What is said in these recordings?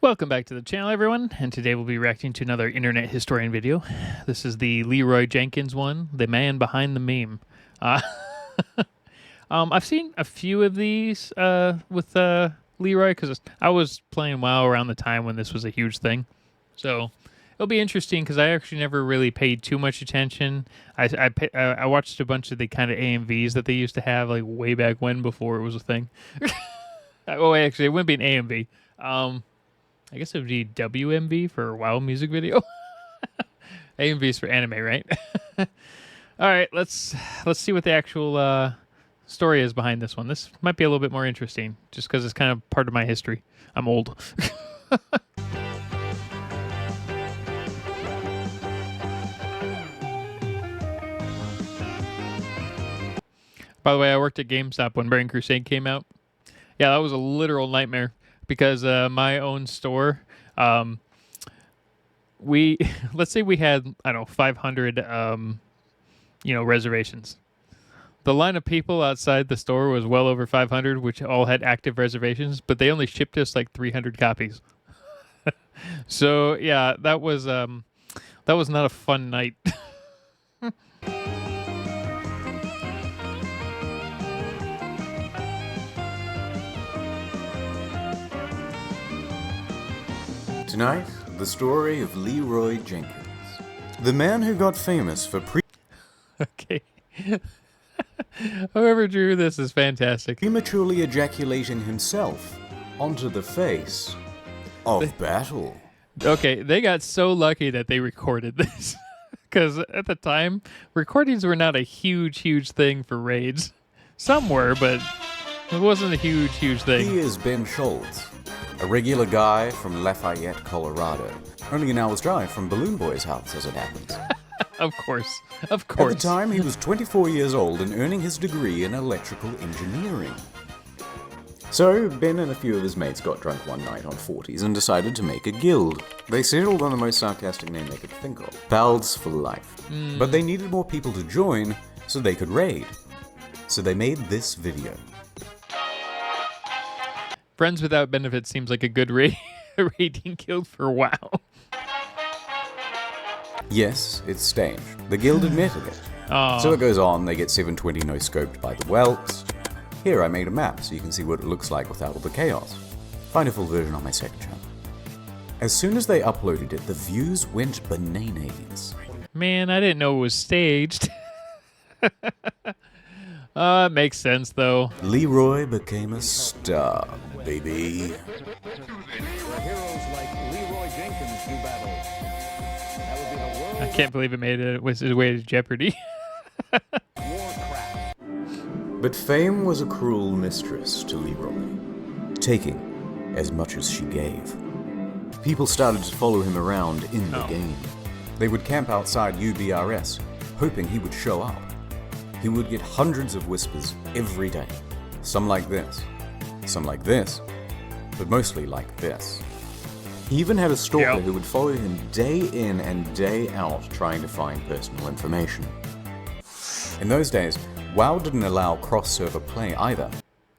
Welcome back to the channel, everyone, and today we'll be reacting to another internet historian video. This is the Leeroy Jenkins one, the man behind the meme. I've seen a few of these with Leeroy because I was playing WoW around the time when this was a huge thing. So it'll be interesting because I actually never really paid too much attention. I watched a bunch of the kind of AMVs that they used to have like way back when before it was a thing. Oh, actually, it wouldn't be an AMV. I guess it would be WMV for WoW music video. AMV is for anime, right? All right, let's see what the actual story is behind this one. This might be a little bit more interesting, just because it's kind of part of my history. I'm old. By the way, I worked at GameStop when Burning Crusade came out. Yeah, that was a literal nightmare. Because my own store, let's say we had, I don't know, 500, reservations. The line of people outside the store was well over 500, which all had active reservations, but they only shipped us like 300 copies. So yeah, that was not a fun night. Tonight, the story of Leeroy Jenkins, the man who got famous for Okay. Whoever drew this is fantastic. prematurely ejaculating himself onto the face of battle. Okay, they got so lucky that they recorded this. Because at the time, recordings were not a huge thing for raids. Some were, but it wasn't a huge thing. He is Ben Schultz, a regular guy from Lafayette, Colorado. Only an hour's drive from Balloon Boy's house, as it happens. Of course. At the time, he was 24 years old and earning his degree in electrical engineering. So, Ben and a few of his mates got drunk one night on 40s and decided to make a guild. They settled on the most sarcastic name they could think of, Pals for Life. But they needed more people to join so they could raid. So they made this video. Friends Without Benefits seems like a good raiding guild for WoW. Yes, it's staged. The guild admitted it. Oh. So it goes on, they get 720 no-scoped by the Whelps. Here, I made a map so you can see what it looks like without all the chaos. Find a full version on my second channel. As soon as they uploaded it, the views went bananas. Man, I didn't know it was staged. It makes sense, though. Leeroy became a star, baby. Heroes like Leeroy Jenkins do battle. That would be the world. I can't believe it made it was his way to Jeopardy. Warcraft. But fame was a cruel mistress to Leeroy, taking as much as she gave. People started to follow him around in the game. They would camp outside UBRS, hoping he would show up. He would get hundreds of whispers every day. Some like this, but mostly like this. He even had a stalker who would follow him day in and day out trying to find personal information. In those days, WoW didn't allow cross-server play either.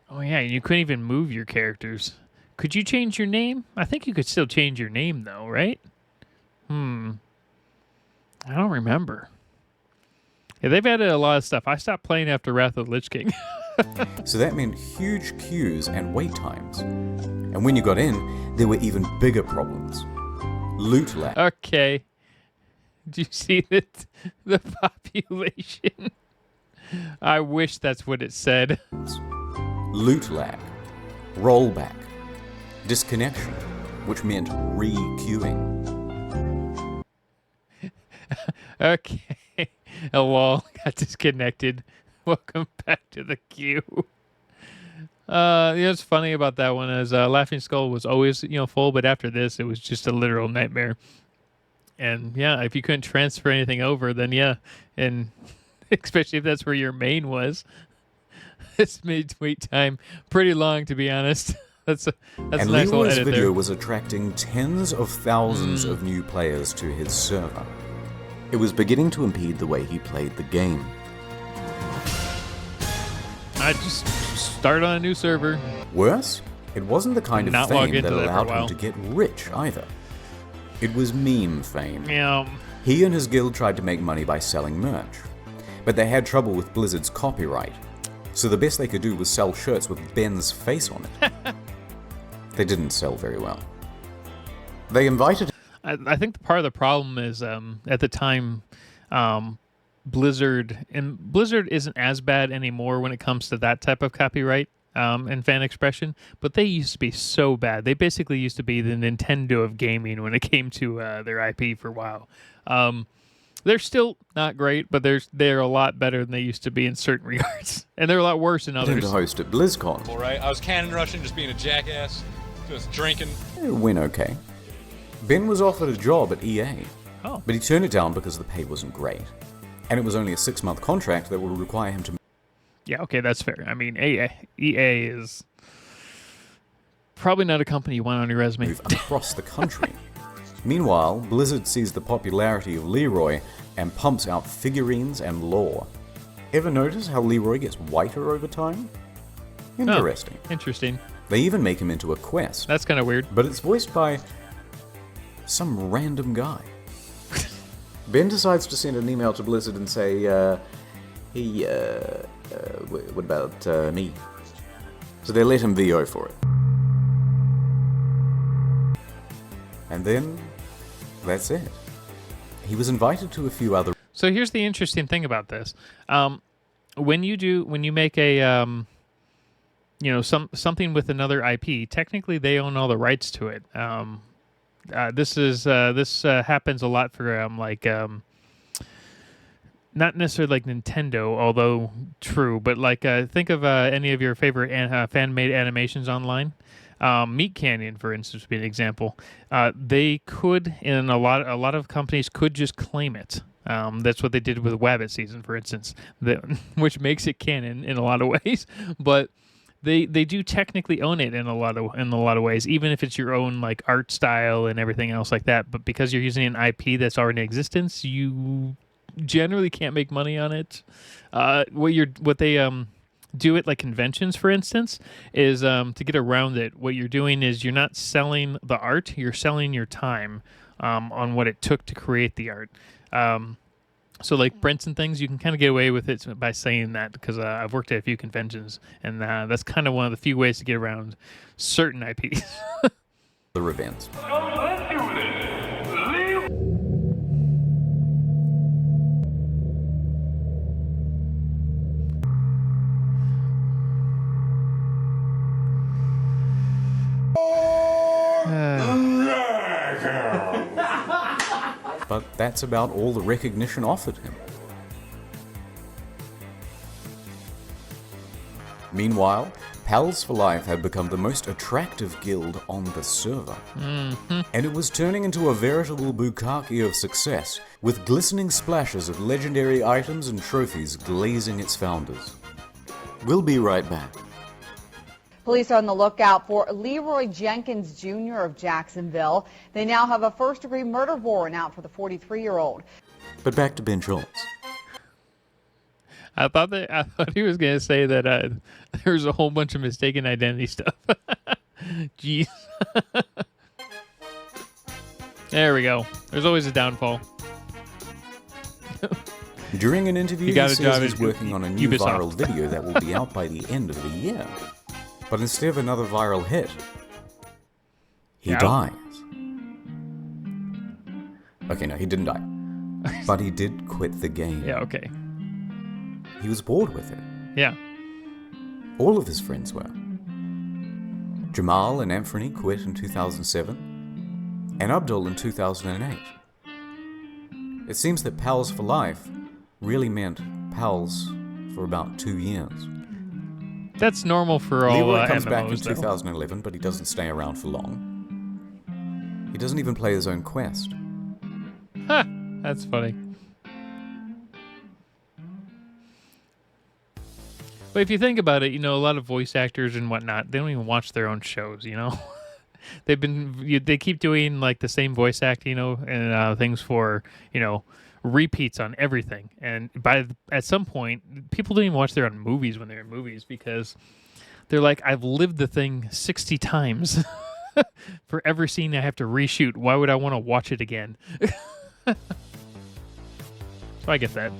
Oh yeah, and you couldn't even move your characters. Could you change your name? I think you could still change your name though, right? I don't remember. Yeah, they've added a lot of stuff. I stopped playing after Wrath of the Lich King. So that meant huge queues and wait times. And when you got in, there were even bigger problems. Loot lag. Okay. Do you see the population? I wish that's what it said. Loot lag. Rollback. Disconnection, which meant re-queuing. Okay. A wall got disconnected. Welcome back to the queue. What's funny about that one is Laughing Skull was always, full, but after this, it was just a literal nightmare. And yeah, if you couldn't transfer anything over, then yeah, and especially if that's where your main was, this made wait time pretty long, to be honest. That's a nice little Leeroy's edit video there. was attracting tens of thousands of new players to his server. It was beginning to impede the way he played the game. I just start on a new server. Worse, It wasn't the kind of Not log fame that into that for a allowed him while. to get rich either. It was meme fame. Yeah. He and his guild tried to make money by selling merch, but they had trouble with Blizzard's copyright, so the best they could do was sell shirts with Ben's face on it. They didn't sell very well. They invited I think the part of the problem is at the time, Blizzard isn't as bad anymore when it comes to that type of copyright and fan expression, but they used to be so bad. They basically used to be the Nintendo of gaming when it came to their IP for a while. They're still not great, but they're a lot better than they used to be in certain regards, and they're a lot worse in him others. to host at BlizzCon. All right, I was cannon rushing, just being a jackass, just drinking. It went okay. Ben was offered a job at EA, Oh. but he turned it down because the pay wasn't great, and it was only a 6-month contract that would require him to Yeah, okay, that's fair. I mean, EA is probably not a company you want on your resume. move across the country. Meanwhile, Blizzard sees the popularity of Leeroy and pumps out figurines and lore. Ever notice how Leeroy gets whiter over time? Interesting. Interesting. They even make him into a quest, That's kind of weird. but it's voiced by some random guy. Ben decides to send an email to Blizzard and say, hey, what about me? So they let him VO for it. And then, that's it. He was invited to a few other... So here's the interesting thing about this. When you make a something with another IP, technically they own all the rights to it. This happens a lot for not necessarily like Nintendo, although true, but like think of any of your favorite fan-made animations online. Meat Canyon, for instance, would be an example. They could, in a lot of companies could just claim it. That's what they did with Wabbit Season, for instance, which makes it canon in a lot of ways. But they do technically own it in a lot of ways, even if it's your own like art style and everything else like that. But because you're using an IP that's already in existence, you generally can't make money on it. What they do at like conventions, for instance, is to get around it. What you're doing is you're not selling the art; you're selling your time on what it took to create the art. So like prints and things, you can kind of get away with it by saying that, because I've worked at a few conventions, and that's kind of one of the few ways to get around certain IPs. events. But that's about all the recognition offered him. Meanwhile, Pals for Life had become the most attractive guild on the server. And it was turning into a veritable bukkake of success, with glistening splashes of legendary items and trophies glazing its founders. We'll be right back. Police are on the lookout for Leeroy Jenkins Jr. of Jacksonville. They now have a first-degree murder warrant out for the 43-year-old. But back to Ben Schultz. I thought he was going to say that there's a whole bunch of mistaken identity stuff. Jeez. There we go. There's always a downfall. During an interview, You got he a says job he's at working on a new Ubisoft. viral video that will be out by the end of the year. But instead of another viral hit, he Yeah. dies. Okay, no, he didn't die. But he did quit the game. Yeah, okay. He was bored with it. Yeah. All of his friends were. Jamal and Anthony quit in 2007, and Abdul in 2008. It seems that Pals for Life really meant pals for about 2 years. That's normal for all Leeroy comes back in MMOs, though. 2011, but he doesn't stay around for long. He doesn't even play his own quest. Ha! That's funny. But if you think about it, a lot of voice actors and whatnot, they don't even watch their own shows, They keep doing like the same voice acting, and things for, repeats on everything. And at some point, people don't even watch their own movies when they're in movies, because they're like, I've lived the thing 60 times. For every scene I have to reshoot, why would I want to watch it again? So I get that.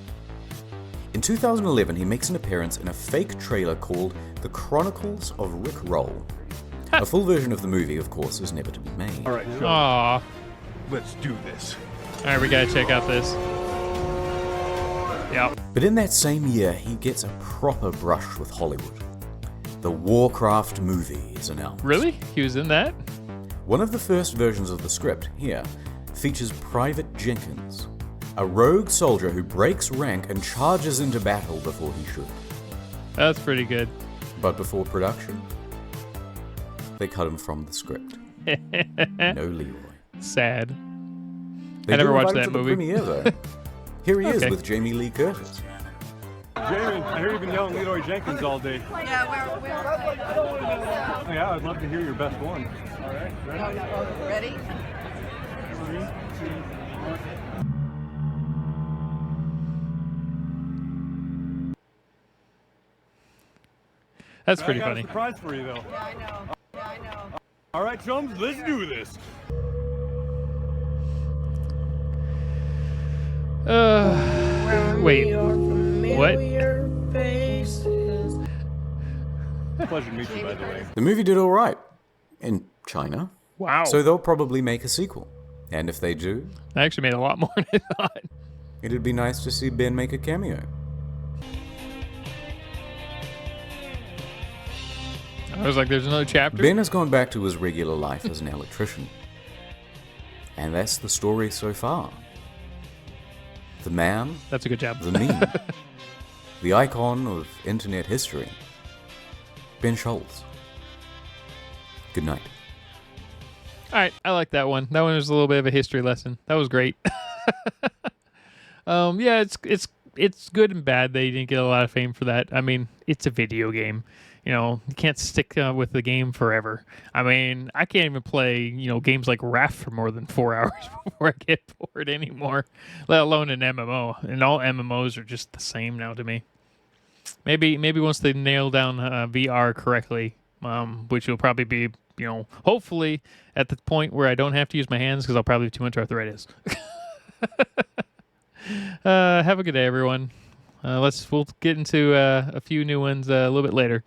In 2011, he makes an appearance in a fake trailer called The Chronicles of Rick Roll. A full version of the movie, of course, is never to be made. All right, Sean, Aw. let's do this. All right, we gotta check out this. Yeah. But in that same year, he gets a proper brush with Hollywood. The Warcraft movie is announced. Really? He was in that? One of the first versions of the script, here, features Private Jenkins, a rogue soldier who breaks rank and charges into battle before he should. That's pretty good. But before production, they cut him from the script. No Leeroy. Sad. They I never do watched invite him that to movie. the premiere, though. Here he is Okay. with Jamie Lee Curtis. Jamie, I hear you've been yelling Leeroy Jenkins all day. Yeah, Oh, yeah, I'd love to hear your best one. All right, ready? ready? That's pretty I got funny. a surprise for you, though. Yeah, I know. Yeah, I know. All right, chums, let's do this. Wait. What? Pleasure to meet you, by the way. The movie did all right in China, Wow. so they'll probably make a sequel. And if they do, I actually made a lot more than I thought. it'd be nice to see Ben make a cameo. I was like, there's another chapter. Ben has gone back to his regular life as an electrician. And that's the story so far. The man, That's a good job. the meme, the icon of internet history, Ben Schultz. Good night. All right, I like that one. That one was a little bit of a history lesson. That was great. Yeah, it's good and bad. They didn't get a lot of fame for that. I mean, it's a video game. You know, you can't stick with the game forever. I mean, I can't even play, games like Raft for more than 4 hours before I get bored anymore, let alone an MMO. And all MMOs are just the same now to me. Maybe once they nail down VR correctly, which will probably be, hopefully at the point where I don't have to use my hands because I'll probably have too much arthritis. Have a good day, everyone. We'll get into a few new ones a little bit later.